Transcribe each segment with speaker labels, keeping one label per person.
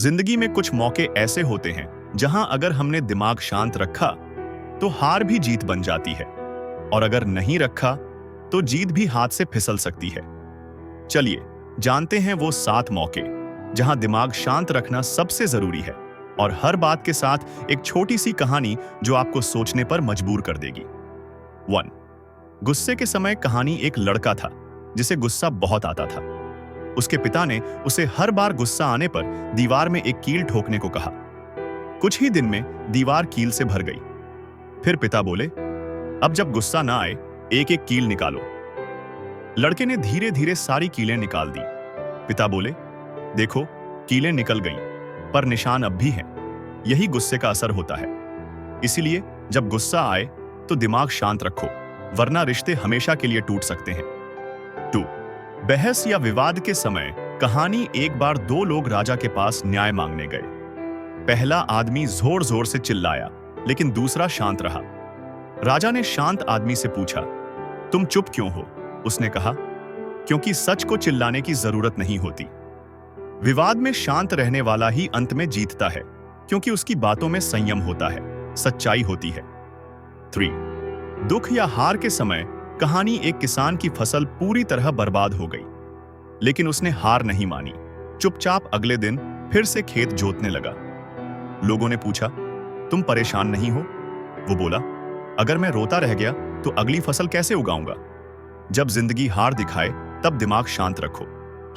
Speaker 1: जिंदगी में कुछ मौके ऐसे होते हैं जहां अगर हमने दिमाग शांत रखा तो हार भी जीत बन जाती है, और अगर नहीं रखा तो जीत भी हाथ से फिसल सकती है। चलिए जानते हैं वो 7 मौके जहां दिमाग शांत रखना सबसे जरूरी है, और हर बात के साथ एक छोटी सी कहानी जो आपको सोचने पर मजबूर कर देगी। 1. गुस्से के समय कहानी। एक लड़का था जिसे गुस्सा बहुत आता था। उसके पिता ने उसे हर बार गुस्सा आने पर दीवार में एक कील ठोकने को कहा। कुछ ही दिन में दीवार कील से भर गई। फिर पिता बोले, अब जब गुस्सा ना आए, एक एक कील निकालो। लड़के ने धीरे धीरे सारी कीलें निकाल दी। पिता बोले, देखो कीलें निकल गईं, पर निशान अब भी हैं। यही गुस्से का असर होता है। इसीलिए जब गुस्सा आए तो दिमाग शांत रखो, वरना रिश्ते हमेशा के लिए टूट सकते हैं। 2. बहस या विवाद के समय कहानी। एक बार 2 लोग राजा के पास न्याय मांगने गए। पहला आदमी जोर जोर से चिल्लाया, लेकिन दूसरा शांत रहा। राजा ने शांत आदमी से पूछा, तुम चुप क्यों हो? उसने कहा, क्योंकि सच को चिल्लाने की जरूरत नहीं होती। विवाद में शांत रहने वाला ही अंत में जीतता है, क्योंकि उसकी बातों में संयम होता है, सच्चाई होती है। 3. दुख या हार के समय कहानी। एक किसान की फसल पूरी तरह बर्बाद हो गई, लेकिन उसने हार नहीं मानी। चुपचाप अगले दिन फिर से खेत जोतने लगा। लोगों ने पूछा, तुम परेशान नहीं हो? वो बोला, अगर मैं रोता रह गया तो अगली फसल कैसे उगाऊंगा? जब जिंदगी हार दिखाए तब दिमाग शांत रखो।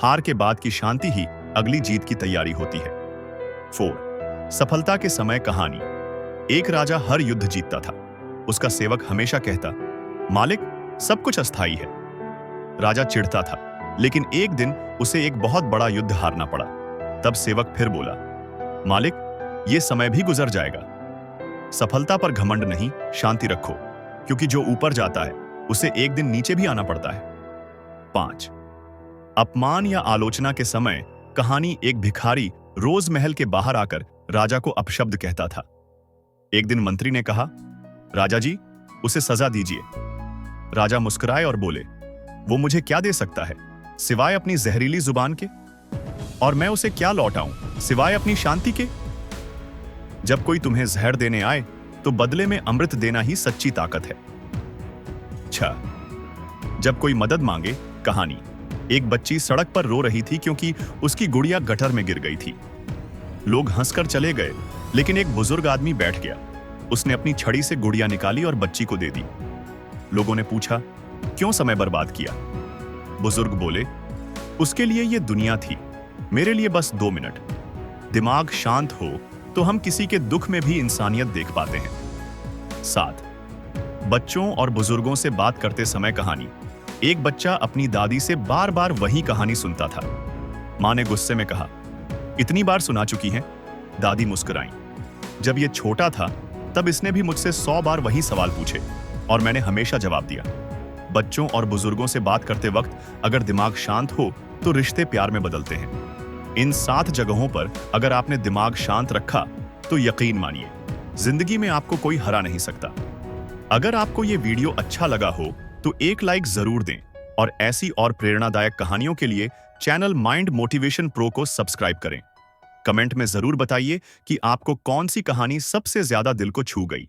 Speaker 1: हार के बाद की शांति ही अगली जीत की तैयारी होती है। 4. सफलता के समय कहानी। एक राजा हर युद्ध जीतता था। उसका सेवक हमेशा कहता, मालिक सब कुछ अस्थाई है। राजा चिढ़ता था, लेकिन एक दिन उसे एक बहुत बड़ा युद्ध हारना पड़ा। तब सेवक फिर बोला, मालिक ये समय भी गुजर जाएगा। सफलता पर घमंड नहीं, शांति रखो, क्योंकि जो ऊपर जाता है उसे एक दिन नीचे भी आना पड़ता है। 5. अपमान या आलोचना के समय कहानी। एक भिखारी रोज महल के बाहर आकर राजा को अपशब्द कहता था। एक दिन मंत्री ने कहा, राजा जी उसे सजा दीजिए। राजा मुस्कुराए और बोले, वो मुझे क्या दे सकता है सिवाय अपनी जहरीली जुबान के? और मैं उसे क्या लौटाऊं सिवाय अपनी शांति के? जब कोई तुम्हें जहर देने आए तो बदले में अमृत देना ही सच्ची ताकत है। 6. जब कोई मदद मांगे कहानी। एक बच्ची सड़क पर रो रही थी क्योंकि उसकी गुड़िया गटर में गिर गई थी। लोग हंसकर चले गए, लेकिन एक बुजुर्ग आदमी बैठ गया। उसने अपनी छड़ी से गुड़िया निकाली और बच्ची को दे दी। लोगों ने पूछा, क्यों समय बर्बाद किया? बुजुर्ग बोले, उसके लिए ये दुनिया थी, मेरे लिए बस 2 मिनट। दिमाग शांत हो तो हम किसी के दुख में भी इंसानियत देख पाते हैं। 7. बच्चों और बुजुर्गों से बात करते समय कहानी। एक बच्चा अपनी दादी से बार बार वही कहानी सुनता था। मां ने गुस्से में कहा, इतनी बार सुना चुकी हैं? दादी मुस्कुराई। जब ये छोटा था तब इसने भी मुझसे 100 बार वही सवाल पूछे, और मैंने हमेशा जवाब दिया। बच्चों और बुजुर्गों से बात करते वक्त अगर दिमाग शांत हो तो रिश्ते प्यार में बदलते हैं। इन 7 जगहों पर अगर आपने दिमाग शांत रखा तो यकीन मानिए, जिंदगी में आपको कोई हरा नहीं सकता। अगर आपको ये वीडियो अच्छा लगा हो तो एक लाइक जरूर दें, और ऐसी और प्रेरणादायक कहानियों के लिए चैनल माइंड मोटिवेशन प्रो को सब्सक्राइब करें। कमेंट में जरूर बताइए कि आपको कौन सी कहानी सबसे ज्यादा दिल को छू गई।